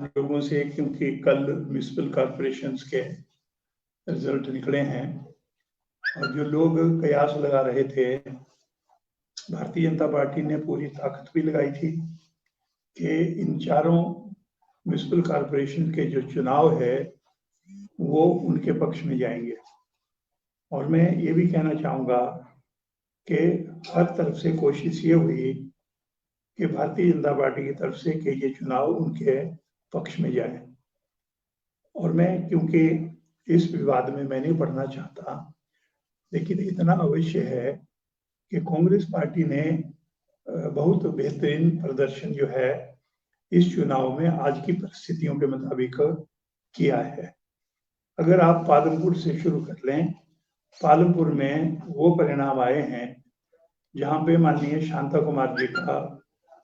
लोगों से, क्योंकि कल म्यूनिसिपल कॉरपोरेशंस के रिजल्ट निकले हैं और जो लोग कयास लगा रहे थे, भारतीय जनता पार्टी ने पूरी ताकत भी लगाई थी कि इन चारों म्यूनिसिपल कॉरपोरेशन के जो चुनाव है वो उनके पक्ष में जाएंगे। और मैं ये भी कहना चाहूँगा कि हर तरफ से कोशिश ये हुई कि भारतीय जनता पार्टी की तरफ से कि ये चुनाव उनके पक्ष में जाए। और मैं, क्योंकि इस विवाद में मैं नहीं पढ़ना चाहता, लेकिन इतना अवश्य है कि कांग्रेस पार्टी ने बहुत बेहतरीन प्रदर्शन जो है इस चुनाव में आज की परिस्थितियों के मुताबिक किया है। अगर आप पालमपुर से शुरू कर लें, पालमपुर में वो परिणाम आए हैं जहां पे माननीय शांता कुमार जी का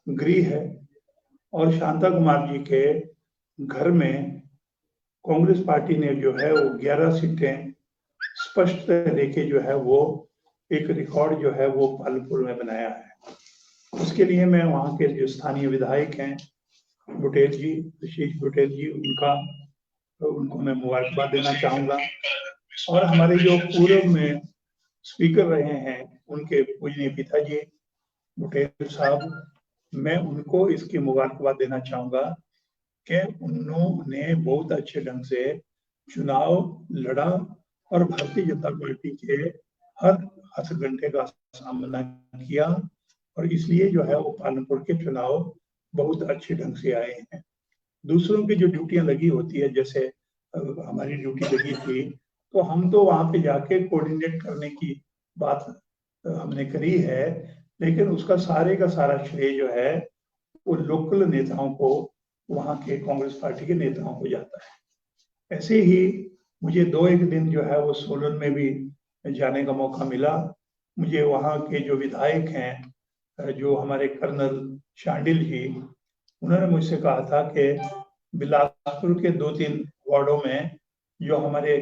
गृह है और शांता कुमार जी के घर में कांग्रेस पार्टी ने जो है वो 11 सीटें स्पष्ट लेके जो है वो एक रिकॉर्ड जो है वो पालमपुर में बनाया है। उसके लिए मैं वहाँ के जो स्थानीय विधायक हैं बुटेल जी, आशीष बुटेल जी, उनको मैं मुबारकबाद देना चाहूँगा। और हमारे जो पूर्व में स्पीकर रहे हैं उनके पूजनीय पिताजी बुटेल साहब, मैं उनको इसकी मुबारकबाद देना चाहूँगा कि उन्होंने बहुत अच्छे ढंग से चुनाव लड़ा और भारतीय जनता पार्टी के हर हथकंडे का सामना किया और इसलिए जो है वो पालमपुर के चुनाव बहुत अच्छे ढंग से आए हैं। दूसरों की जो ड्यूटियां लगी होती है, जैसे हमारी ड्यूटी लगी थी, तो हम तो वहां पे जाके कोऑर्डिनेट करने की बात हमने करी है, लेकिन उसका सारे का सारा श्रेय जो है वो लोकल नेताओं को, वहां के कांग्रेस पार्टी के नेताओं को जाता है। ऐसे ही मुझे 2-1 दिन जो है वो सोलन में भी जाने का मौका मिला। मुझे वहाँ के जो विधायक हैं, जो हमारे कर्नल शांडिल जी, उन्होंने मुझसे कहा था कि बिलासपुर के 2-3 वार्डों में जो हमारे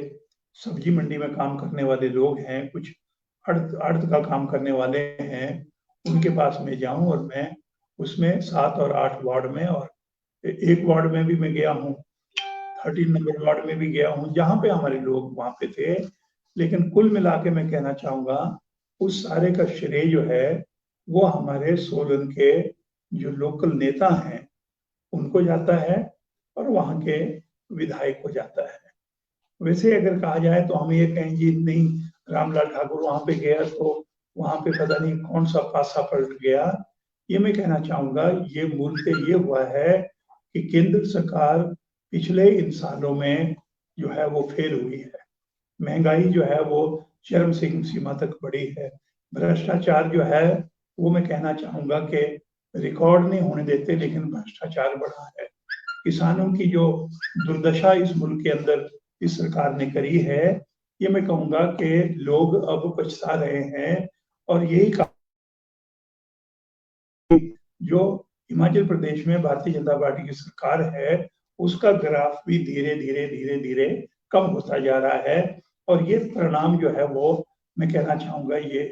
सब्जी मंडी में काम करने वाले लोग हैं, कुछ अर्थ का काम करने वाले हैं, उनके पास में जाऊं और मैं उसमें 7 और 8 वार्ड में, और एक वार्ड में भी मैं गया हूँ, 13 नंबर वार्ड में भी गया हूँ, जहाँ पे हमारे लोग वहां पे थे। लेकिन कुल मिला के मैं कहना चाहूंगा उस सारे का श्रेय जो है वो हमारे सोलन के जो लोकल नेता हैं उनको जाता है और वहाँ के विधायक को जाता है। वैसे अगर कहा जाए तो हम ये कहें जी नहीं, रामलाल ठाकुर वहां पे गया तो वहां पे पता नहीं कौन सा पासा पलट गया। ये मैं कहना चाहूंगा ये मूलतः ये हुआ है कि केंद्र सरकार पिछले इन सालों में जो है वो फेल हुई है। महंगाई जो है वो चरम सीमा तक बढ़ी है। भ्रष्टाचार जो है वो मैं कहना चाहूंगा कि रिकॉर्ड नहीं होने देते, लेकिन भ्रष्टाचार बढ़ा है। किसानों की जो दुर्दशा इस मुल्क के अंदर इस सरकार ने करी है, ये मैं कहूंगा कि लोग अब पछता रहे हैं। और यही जो हिमाचल प्रदेश में भारतीय जनता पार्टी की सरकार है उसका ग्राफ भी धीरे धीरे धीरे धीरे कम होता जा रहा है। और ये परिणाम जो है वो मैं कहना चाहूंगा ये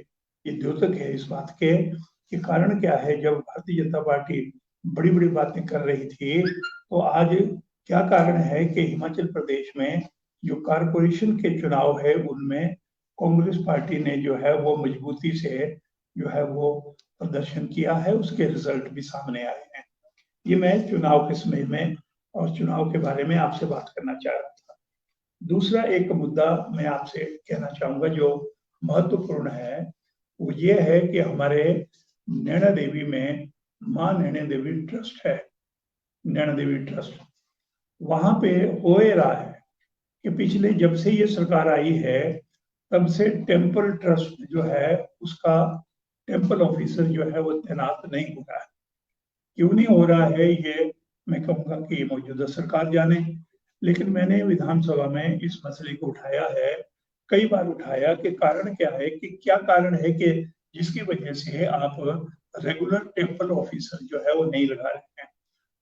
द्योतक है इस बात के कि कारण क्या है। जब भारतीय जनता पार्टी बड़ी बड़ी बातें कर रही थी तो आज क्या कारण है कि हिमाचल प्रदेश में जो कारपोरेशन के चुनाव है उनमें कांग्रेस पार्टी ने जो है वो मजबूती से जो है वो प्रदर्शन किया है, उसके रिजल्ट भी सामने आए हैं। ये मैं चुनाव के समय में और चुनाव के बारे में आपसे बात करना चाह रहा था। दूसरा एक मुद्दा मैं आपसे कहना चाहूंगा जो महत्वपूर्ण है, वो ये है कि हमारे नैना देवी में माँ नैना देवी ट्रस्ट है, नैना देवी ट्रस्ट, वहां पे हो ये रहा है कि पिछले जब से ये सरकार आई है तब से टेम्पल ट्रस्ट जो है उसका टेम्पल ऑफिसर जो है वो तैनात नहीं हो रहा है। क्यों नहीं हो रहा है ये मैं कहूँगा कि मौजूदा सरकार जाने, लेकिन मैंने विधानसभा में इस मसले को उठाया है, कई बार उठाया कि कारण क्या है, कि क्या कारण है कि जिसकी वजह से आप रेगुलर टेम्पल ऑफिसर जो है वो नहीं लगा रहे हैं।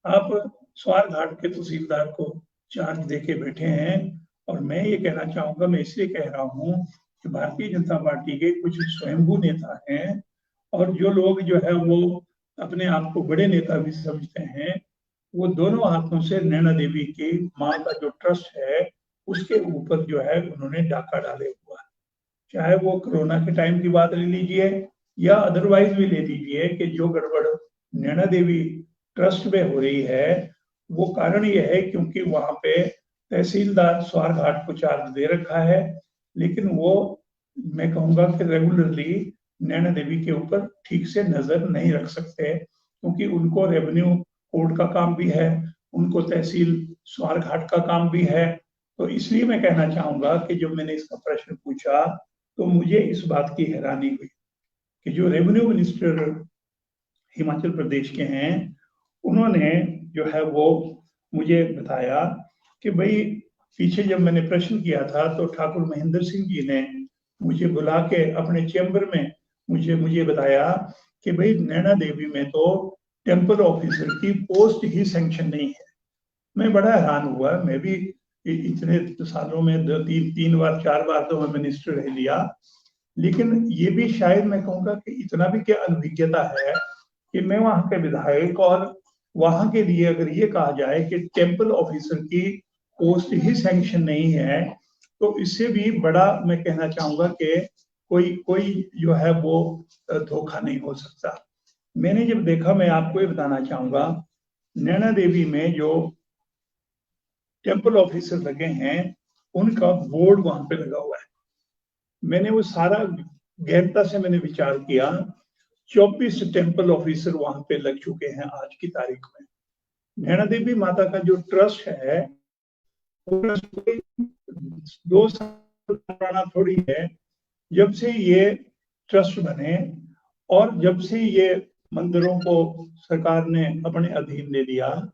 आप स्वार घाट के तहसीलदार को चार्ज देके बैठे हैं। और मैं ये कहना चाहूंगा, मैं इसलिए कह रहा हूँ कि भारतीय जनता पार्टी के कुछ स्वयंभू नेता हैं और जो लोग जो है वो अपने आप को बड़े नेता भी समझते हैं, वो दोनों हाथों से नैना देवी की माँ का जो ट्रस्ट है उसके ऊपर जो है उन्होंने डाका डाले हुआ है। चाहे वो कोरोना के टाइम की बात ले लीजिए या अदरवाइज भी ले लीजिए कि जो गड़बड़ नैना देवी ट्रस्ट में हो रही है, वो कारण ये है क्योंकि वहां पे तहसीलदार स्वारघाट को चार्ज दे रखा है, लेकिन वो मैं कहूंगा कि रेगुलरली नैना देवी के ऊपर ठीक से नजर नहीं रख सकते, क्योंकि उनको रेवेन्यू कोर्ट का काम भी है, उनको तहसील स्वारघाट का काम भी है। तो इसलिए मैं कहना चाहूंगा कि जब मैंने इसका प्रश्न पूछा तो मुझे इस बात की हैरानी हुई कि जो रेवेन्यू मिनिस्टर हिमाचल प्रदेश के हैं, उन्होंने जो है वो मुझे बताया कि भाई पीछे जब मैंने प्रश्न किया था तो ठाकुर महेंद्र सिंह जी ने मुझे बुला के अपने चैम्बर में मुझे बताया कि भाई नैना देवी में तो टेम्पल ऑफिसर की पोस्ट ही सैंक्शन नहीं है। मैं बड़ा हैरान हुआ, मैं भी इतने सालों में तीन बार 4 बार तो मैं मिनिस्टर रह लिया, लेकिन ये भी शायद मैं कहूँगा कि इतना भी क्या अनभिज्ञता है कि मैं वहां के विधायक और वहां के लिए अगर ये कहा जाए कि टेम्पल ऑफिसर की पोस्ट ही सैंक्शन नहीं है, तो इससे भी बड़ा मैं कहना चाहूंगा कि कोई कोई जो है वो धोखा नहीं हो सकता। मैंने जब देखा, मैं आपको ये बताना चाहूंगा, नैना देवी में जो टेम्पल ऑफिसर लगे हैं उनका बोर्ड वहां पे लगा हुआ है। मैंने वो सारा गहनता से मैंने विचार किया, 24 टेम्पल ऑफिसर वहां पे लग चुके हैं आज की तारीख में। नैना देवी माता का जो ट्रस्ट है, वो ट्रस्ट 2 साल पुराना थोड़ी है। जब से ये ट्रस्ट बने और जब से ये मंदिरों को सरकार ने अपने अधीन ले लिया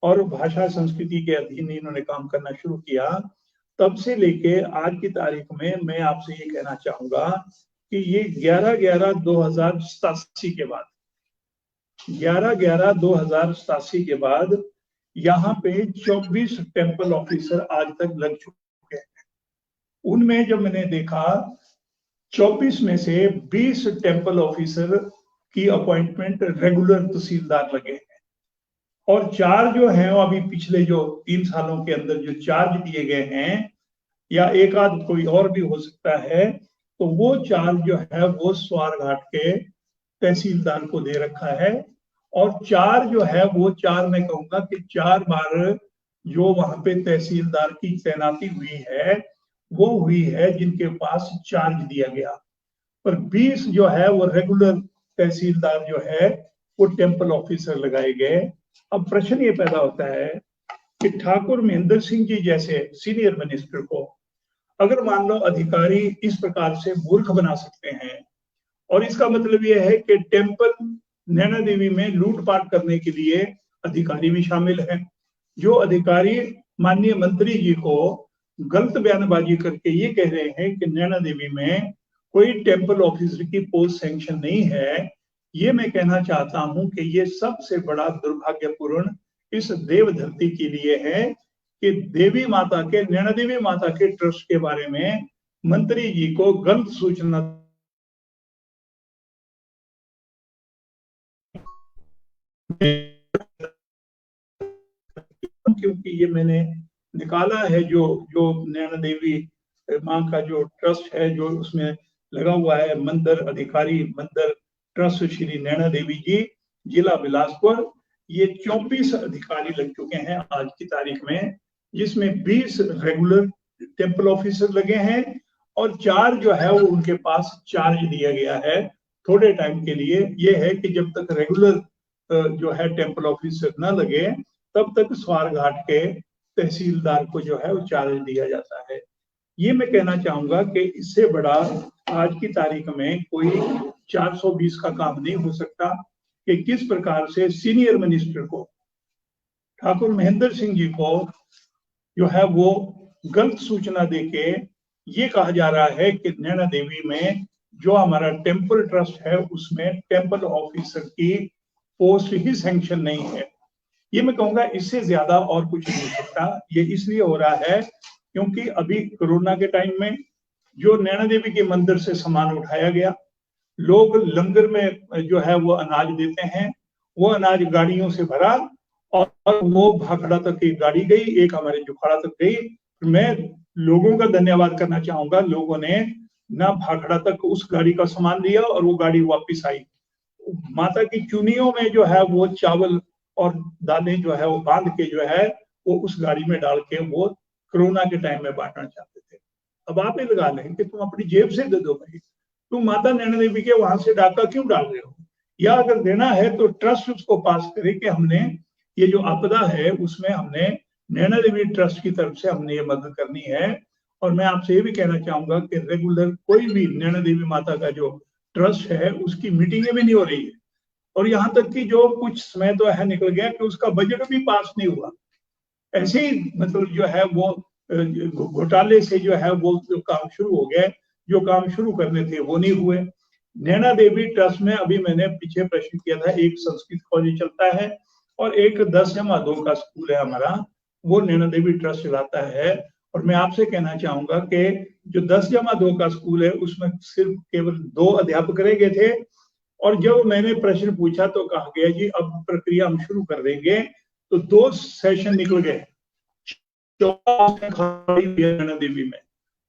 और भाषा संस्कृति के अधीन इन्होंने काम करना शुरू किया, तब से लेके आज की तारीख में मैं आपसे ये कहना चाहूंगा कि ये 11/11/2087 के बाद 11/11/2087 के बाद यहाँ पे 24 टेम्पल ऑफिसर आज तक लग चुके हैं। उनमें जब मैंने देखा 24 में से 20 टेम्पल ऑफिसर की अपॉइंटमेंट रेगुलर तहसीलदार लगे हैं और 4 जो हैं वो अभी पिछले जो 3 सालों के अंदर जो चार्ज दिए गए हैं, या एक आध कोई और भी हो सकता है, तो वो 4 जो है वो स्वारघाट के तहसीलदार को दे रखा है। और 4 जो है वो 4 मैं कहूंगा कि 4 बार जो वहां पे तहसीलदार की तैनाती हुई है वो हुई है जिनके पास चार्ज दिया गया, पर 20 जो है वो रेगुलर तहसीलदार जो है वो टेम्पल ऑफिसर लगाए गए। अब प्रश्न ये पैदा होता है कि ठाकुर महेंद्र सिंह जी जैसे सीनियर मिनिस्टर को अगर मान लो अधिकारी इस प्रकार से मूर्ख बना सकते हैं, और इसका मतलब यह है कि टेम्पल नैना देवी में लूटपाट करने के लिए अधिकारी भी शामिल हैं। जो अधिकारी माननीय मंत्री जी को गलत बयानबाजी करके ये कह रहे हैं कि नैना देवी में कोई टेम्पल ऑफिसर की पोस्ट सैंक्शन नहीं है, ये मैं कहना चाहता हूं कि ये सबसे बड़ा दुर्भाग्यपूर्ण इस देव धरती के लिए है कि देवी माता के, नैना देवी माता के ट्रस्ट के बारे में मंत्री जी को गलत सूचना क्योंकि ये मैंने निकाला है जो जो नैना देवी माँ का जो ट्रस्ट है जो उसमें लगा हुआ है, मंदिर अधिकारी मंदिर ट्रस्ट श्री नैना देवी जी, जिला बिलासपुर, ये 24 अधिकारी लग चुके हैं आज की तारीख में, जिसमें 20 रेगुलर टेम्पल ऑफिसर लगे हैं और 4 जो है वो उनके पास चार्ज दिया गया है थोड़े टाइम के लिए। ये है कि जब तक रेगुलर जो है टेम्पल ऑफिसर न लगे तब तक स्वारघाट के तहसीलदार को जो है वो चार्ज दिया जाता है। ये मैं कहना चाहूंगा कि इससे बड़ा आज की तारीख में कोई 420 का काम नहीं हो सकता कि किस प्रकार से सीनियर मिनिस्टर को, ठाकुर महेंद्र सिंह जी को जो है वो गलत सूचना देके ये कहा जा रहा है कि नैना देवी में जो हमारा टेम्पल ट्रस्ट है उसमें टेम्पल ऑफिसर की पोस्ट ही सैंक्शन नहीं है। ये मैं कहूंगा इससे ज्यादा और कुछ नहीं हो सकता। ये इसलिए हो रहा है क्योंकि अभी कोरोना के टाइम में जो नैना देवी के मंदिर से सामान उठाया गया, लोग लंगर में जो है वो अनाज देते हैं, वो अनाज गाड़ियों से भरा और वो भाखड़ा तक एक गाड़ी गई, एक हमारे जुखाड़ा तक गई। मैं लोगों का धन्यवाद करना चाहूंगा, लोगों ने ना भाखड़ा तक उस गाड़ी का सामान लिया और वो गाड़ी वापस आई। माता की चुनियों में जो है वो चावल और दालें जो है वो बांध के जो है वो उस गाड़ी में डाल के वो कोरोना के टाइम में बांटना चाहते थे। अब आप ये लगा लें कि तुम अपनी जेब से दे दो भाई, तुम माता नैना देवी के वहां से डाका क्यों डाल रहे हो? या अगर देना है तो ट्रस्ट उसको पास करे कि हमने ये जो आपदा है उसमें हमने नैना देवी ट्रस्ट की तरफ से हमने ये मदद करनी है। और मैं आपसे ये भी कहना चाहूंगा कि रेगुलर कोई भी नैना देवी माता का जो ट्रस्ट है उसकी मीटिंगें भी नहीं हो रही है। और यहाँ तक कि जो कुछ समय तो है निकल गया कि उसका बजट भी पास नहीं हुआ। ऐसे ही मतलब जो है वो घोटाले से जो है वो जो काम शुरू हो गए, जो काम शुरू करने थे वो नहीं हुए। नैना देवी ट्रस्ट में अभी मैंने पीछे प्रश्न किया था, एक संस्कृत कॉलेज चलता है और एक 10/2 का स्कूल है हमारा, वो नैना देवी ट्रस्ट चलाता है। और मैं आपसे कहना चाहूंगा कि जो 10/2 का स्कूल है उसमें सिर्फ केवल 2 अध्यापक रह गए थे। और जब मैंने प्रश्न पूछा तो कहा गया जी अब प्रक्रिया हम शुरू कर देंगे। तो 2 सेशन निकल गए, खाली हुई है नैना देवी में,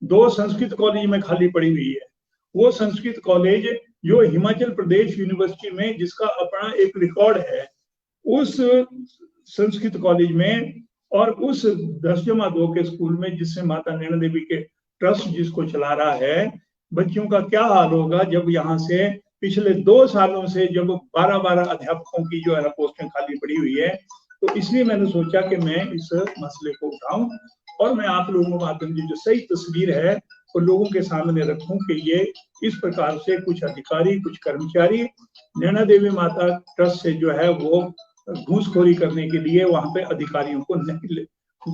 2 संस्कृत कॉलेज में खाली पड़ी हुई है। वो संस्कृत कॉलेज जो हिमाचल प्रदेश यूनिवर्सिटी में जिसका अपना एक रिकॉर्ड है, उस संस्कृत कॉलेज में और उस 10/2 के स्कूल में जिससे माता नैना देवी के ट्रस्ट जिसको चला रहा है, बच्चों का क्या हाल होगा जब यहाँ से पिछले 2 सालों से जब 12-12 अध्यापकों की जो है ना पोस्टें खाली पड़ी हुई है। तो इसलिए मैंने सोचा कि मैं इस मसले को उठाऊं और मैं आप लोगों के माध्यम से जो सही तस्वीर है वो लोगों के सामने रखूं कि ये इस प्रकार से कुछ अधिकारी, कुछ कर्मचारी नैना देवी माता ट्रस्ट से जो है वो घूसखोरी करने के लिए वहां पे अधिकारियों को नहीं,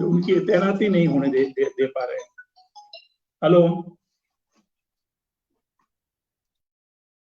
उनकी तैनाती नहीं होने दे पा रहे हैं। हेलो।